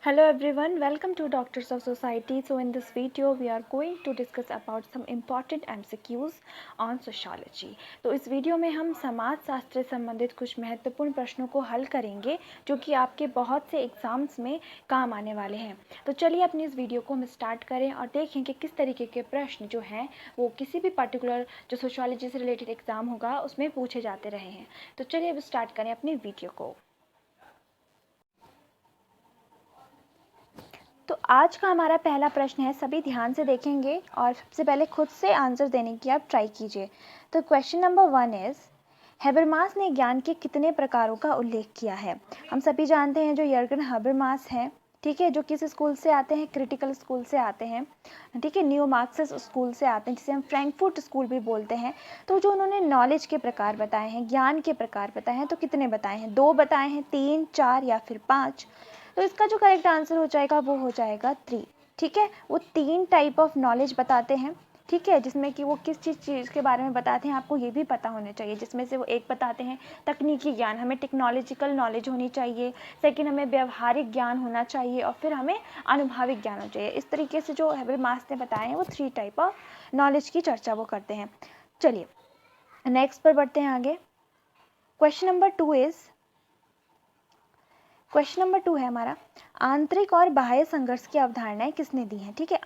Hello everyone, welcome to Doctors of Society. So in this video we are going to discuss about some important MCQs on sociology. तो इस video में हम समाज शास्त्र से संबंधित कुछ महत्वपूर्ण प्रश्नों को हल करेंगे जो कि आपके बहुत से एग्जाम्स में काम आने वाले हैं। तो चलिए अपनी इस वीडियो को हम स्टार्ट करें और देखें कि किस तरीके के प्रश्न जो हैं वो किसी भी पर्टिकुलर जो सोशियोलॉजी से रिलेटेड एग्जाम होगा उसमें पूछे जाते रहे हैं। तो चलिए अब स्टार्ट करें अपनी वीडियो को। तो आज का हमारा पहला प्रश्न है, सभी ध्यान से देखेंगे और सबसे पहले खुद से आंसर देने की आप ट्राई कीजिए। तो क्वेश्चन नंबर 1 इज, हैबरमास ने ज्ञान के कितने प्रकारों का उल्लेख किया है? हम सभी जानते हैं जो यर्गन हैबरमास हैं, ठीक है, जो किस स्कूल से आते हैं? क्रिटिकल स्कूल से आते हैं, ठीक है, न्यू मार्क्सिस्ट स्कूल से आते हैं, जिसे हम फ्रैंकफर्ट स्कूल भी बोलते हैं। तो जो उन्होंने नॉलेज के प्रकार बताए हैं, ज्ञान के प्रकार बताए हैं, तो कितने बताए हैं? 2 बताए हैं, 3, 4 या फिर 5? तो इसका जो करेक्ट आंसर हो जाएगा वो हो जाएगा 3, ठीक है। वो 3 टाइप ऑफ नॉलेज बताते हैं, ठीक है, जिसमें कि वो किस चीज़ के बारे में बताते हैं आपको ये भी पता होना चाहिए। जिसमें से वो एक बताते हैं तकनीकी ज्ञान, हमें टेक्नोलॉजिकल नॉलेज होनी चाहिए। सेकंड, हमें व्यवहारिक ज्ञान होना चाहिए और फिर हमें अनुभाविक ज्ञान होना चाहिए। इस तरीके से जो हैबरमास ने बताए हैं वो 3 टाइप ऑफ नॉलेज की चर्चा वो करते हैं। चलिए नेक्स्ट पर बढ़ते हैं आगे। क्वेश्चन नंबर 2 है हमारा, आंतरिक और बाह्य संघर्ष की अवधारणाएं किसने दी हैं? ठीक है,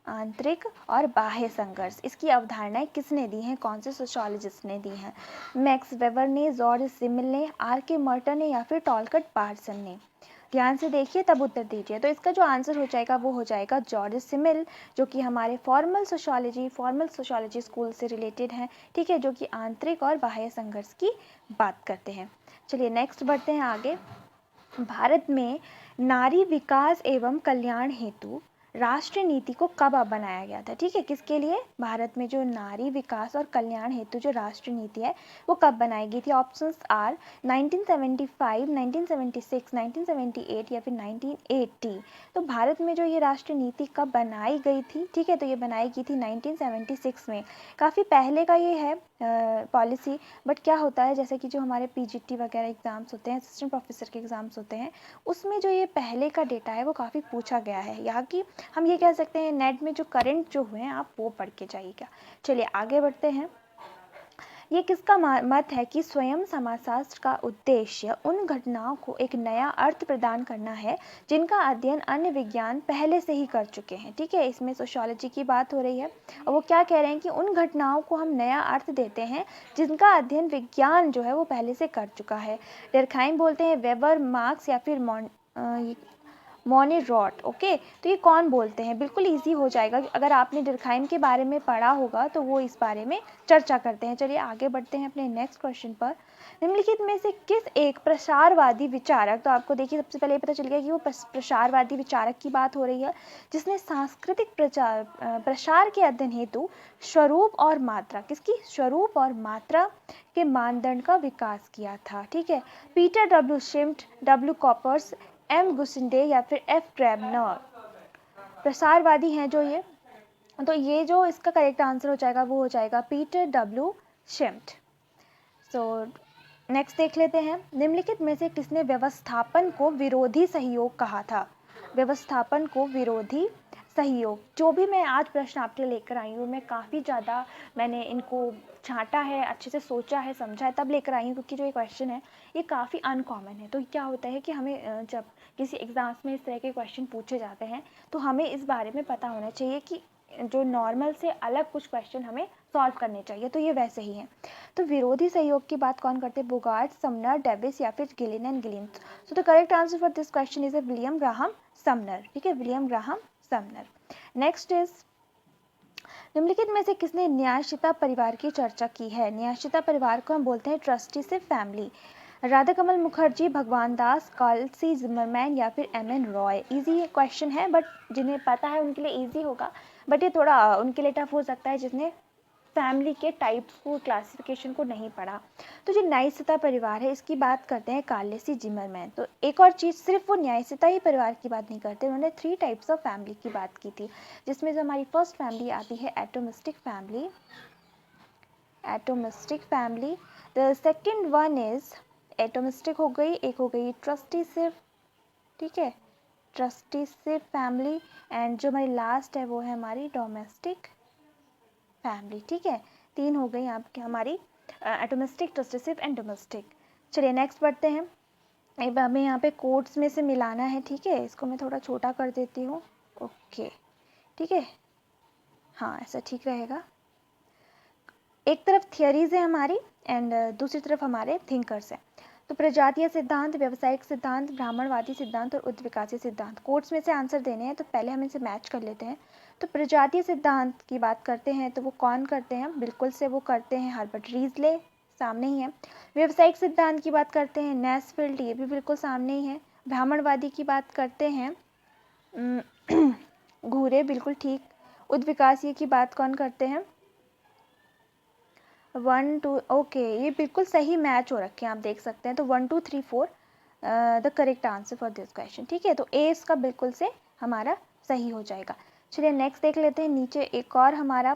आंतरिक और बाह्य संघर्ष, इसकी अवधारणाएं किसने दी हैं? कौन से सोशियोलॉजिस्ट ने दी हैं? मैक्स वेबर ने, जॉर्ज सिमिल ने, आर.के. मर्टन ने या फिर टॉलकट पार्सन ने? ध्यान से देखिए तब उत्तर दीजिए। तो इसका जो आंसर हो जाएगा वो हो जाएगा जॉर्ज सिमिल, जो कि हमारे फॉर्मल सोशियोलॉजी स्कूल से रिलेटेड हैं, ठीक है, जो कि आंतरिक और बाह्य संघर्ष की बात करते हैं। चलिए नेक्स्ट बढ़ते हैं आगे। भारत में नारी विकास एवं कल्याण हेतु राष्ट्रीय नीति को कब बनाया गया था? ठीक है, किसके लिए? भारत में जो नारी विकास और कल्याण हेतु जो राष्ट्रीय नीति है वो कब बनाई गई थी? ऑप्शंस आर 1975, 1976, 1978 या फिर 1980। तो भारत में जो ये राष्ट्रीय नीति कब बनाई गई थी? ठीक है, तो ये बनाई गई थी 1976 में। काफ़ी पहले का ये है पॉलिसी, बट क्या होता है जैसे कि जो हमारे पीजीटी वगैरह एग्ज़ाम्स होते हैं, असिस्टेंट प्रोफेसर के एग्ज़ाम्स होते हैं, उसमें जो ये पहले का डेटा है वो काफ़ी पूछा गया है। यहाँ की हम ये कह सकते हैं नेट में जो करंट जो हुए हैं आप वो पढ़ के जाइएगा। चलिए आगे बढ़ते हैं। ये किसका मत है कि स्वयं समाजशास्त्र का उद्देश्य उन घटनाओं को एक नया अर्थ प्रदान करना है जिनका अध्ययन अन्य विज्ञान पहले से ही कर चुके हैं? ठीक है, इसमें सोशियोलॉजी की बात हो रही है और वो क्या कह रहे हैं कि उन घटनाओं को हम नया अर्थ देते हैं जिनका अध्ययन विज्ञान जो है वो पहले से कर चुका है। डर्खाइम बोलते हैं, वेबर, मार्क्स या फिर मोनेरॉट। ओके, तो ये कौन बोलते हैं? बिल्कुल इजी हो जाएगा, अगर आपने डर्खाइम के बारे में पढ़ा होगा तो वो इस बारे में चर्चा करते हैं। चलिए आगे बढ़ते हैं अपने नेक्स्ट क्वेश्चन पर। निम्नलिखित में से किस एक प्रसारवादी विचारक, तो आपको देखिए सबसे पहले पता चल गया कि वो प्रसारवादी विचारक की बात हो रही है, जिसने सांस्कृतिक प्रसार के अध्ययन हेतु स्वरूप और मात्रा, किसकी? स्वरूप और मात्रा के मानदंड का विकास किया था। ठीक है, Peter W Schmidt, W Koppers, M Gusinde या फिर एफ ग्रेबनर प्रसारवादी हैं जो ये। तो ये जो इसका करेक्ट आंसर हो जाएगा वो हो जाएगा पीटर डब्ल्यू शिम्ट। सो नेक्स्ट देख लेते हैं, निम्नलिखित में से किसने व्यवस्थापन को विरोधी सहयोग कहा था? व्यवस्थापन को विरोधी सहयोग। जो भी मैं आज प्रश्न आपके लिए लेकर आई हूँ, मैं काफ़ी ज़्यादा मैंने इनको छांटा है, अच्छे से सोचा है, समझा है, तब लेकर आई हूँ, क्योंकि जो ये क्वेश्चन है ये काफ़ी अनकॉमन है। तो क्या होता है कि हमें जब किसी एग्ज़ाम्स में इस तरह के क्वेश्चन पूछे जाते हैं तो हमें इस बारे में पता होना चाहिए कि जो नॉर्मल से अलग कुछ क्वेश्चन हमें सॉल्व करने चाहिए। तो ये वैसे ही हैं। तो विरोधी सहयोग की बात कौन करते हैं? बोगार्ट, समनर, डेविस या फिर Gillin and Gillin? So the correct answer for this question is William Graham Sumner. ठीक है, William Graham Sumner. Next is, निम्नलिखित में से किसने न्यायशीता परिवार की चर्चा की है? न्यायशीता परिवार को हम बोलते हैं trusteeship family. Radha Kamal Mukherjee, Bhagwan Das, Carl C Zimmerman या फिर M N Roy? Easy question है, बट जिन्हें पता है उनके लिए इजी होगा, बट ये थोड़ा उनके लिए टफ हो सकता है जिसने फैमिली के टाइप्स को, क्लासिफिकेशन को नहीं पढ़ा। तो जो न्यायशीता परिवार है इसकी बात करते हैं कार्ल सी जिमरमैन। तो एक और चीज़, सिर्फ वो न्यायशीता ही परिवार की बात नहीं करते, उन्होंने 3 टाइप्स ऑफ फैमिली की बात की थी, जिसमें जो हमारी फर्स्ट फैमिली आती है atomistic family. Atomistic family. The second one is, atomistic हो गई, एक हो गई ट्रस्टीशिप, ठीक है, ट्रस्टीशिप फैमिली, एंड जो हमारी लास्ट है वो है हमारी डोमेस्टिक फैमिली। ठीक है, 3 हो गई आपकी हमारी एटोमिस्टिक, ट्रस्टीशिप एंड डोमेस्टिक। चलिए नेक्स्ट बढ़ते हैं। अब हमें यहाँ पे कोड्स में से मिलाना है। ठीक है, इसको मैं थोड़ा छोटा कर देती हूँ। ओके, ठीक है, हाँ ऐसा ठीक रहेगा। एक तरफ थियरीज है हमारी एंड दूसरी तरफ हमारे थिंकर्स हैं। तो प्रजातीय सिद्धांत, व्यावसायिक सिद्धांत, ब्राह्मणवादी सिद्धांत और उद्विकासीय सिद्धांत, कोर्ट्स में से आंसर देने हैं, तो पहले हम इसे मैच कर लेते हैं। तो प्रजातीय सिद्धांत की बात करते हैं तो वो कौन करते हैं, बिल्कुल से वो करते हैं हर्बर्ट रिजले, सामने ही है। व्यावसायिक सिद्धांत की बात करते हैं नैसफील्ड, ये भी बिल्कुल सामने ही है। ब्राह्मणवादी की बात करते हैं घूरे, बिल्कुल ठीक। उद्विकासीय की बात कौन करते हैं, 1 2, ओके ये बिल्कुल सही मैच हो रखे हैं, आप देख सकते हैं। तो 1 2 3 4 the correct answer for this question. ठीक है, तो ए इसका बिल्कुल से हमारा सही हो जाएगा। चलिए नेक्स्ट देख लेते हैं। नीचे एक और हमारा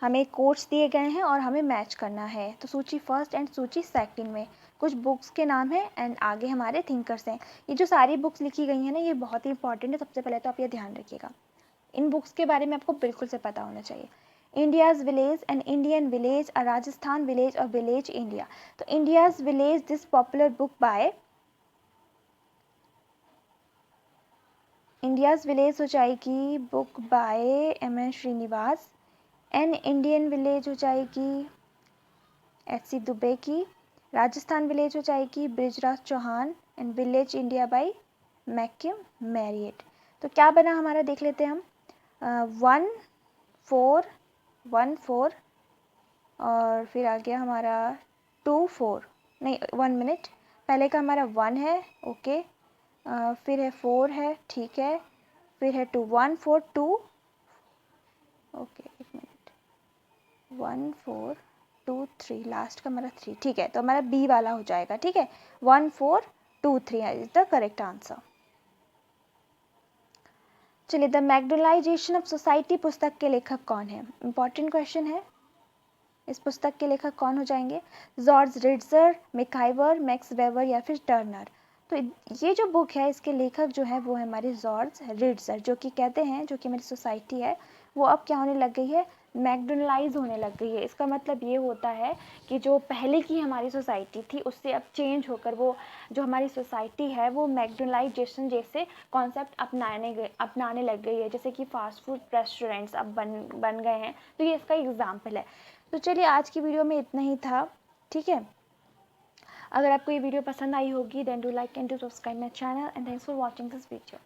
हमें कोट्स दिए गए हैं और हमें मैच करना है। तो सूची फर्स्ट एंड सूची सेकंड में कुछ बुक्स के नाम हैं एंड आगे हमारे थिंकर्स हैं। ये जो सारी बुक्स लिखी गई हैं ना, ये बहुत ही इंपॉर्टेंट है। सबसे पहले तो आप ये ध्यान रखिएगा, इन बुक्स के बारे में आपको बिल्कुल से पता होना चाहिए। India's village, an Indian village, a Rajasthan village और विलेज इंडिया। तो India's village, this popular book by, India's village हो जाएगी book by M N. Srinivas. An Indian village हो जाएगी एच.सी. दुबे की। राजस्थान विलेज हो जाएगी Brijraj Chauhan. And village India by McKim Marriott. तो क्या बना हमारा, देख लेते हैं हम। 1 4 1 4 और फिर आ गया हमारा 2 4, नहीं 1 मिनट, पहले का हमारा 1 है, ओके, फिर है 4 है, ठीक है, फिर है 2 1 4 2, ओके एक मिनट, 1 4 2 3, लास्ट का हमारा 3, ठीक है, तो हमारा बी वाला हो जाएगा। ठीक है, 1 4 2 3 इज द करेक्ट आंसर। चलिए, द मैकडोनाइजेशन ऑफ सोसाइटी पुस्तक के लेखक कौन है, इंपॉर्टेंट क्वेश्चन है। इस पुस्तक के लेखक कौन हो जाएंगे, जॉर्ज रिट्जर, मिकाइवर, मैक्स वेबर या फिर टर्नर। तो ये जो बुक है इसके लेखक जो है वो है हमारे जॉर्ज रिट्जर, जो कि कहते हैं जो कि हमारी सोसाइटी है वो अब क्या होने लग गई है, मैकडोनलाइज होने लग गई है। इसका मतलब ये होता है कि जो पहले की हमारी सोसाइटी थी उससे अब चेंज होकर वो जो हमारी सोसाइटी है वो मैकडोनलाइजेशन जैसे कॉन्सेप्ट अपनाने लग गई है। जैसे कि फास्ट फूड रेस्टोरेंट्स अब बन गए हैं, तो ये इसका एग्जाम्पल है। तो चलिए आज की वीडियो में इतना ही था। ठीक है, अगर आपको ये वीडियो पसंद आई होगी then do like and do subscribe my channel and thanks for watching this video.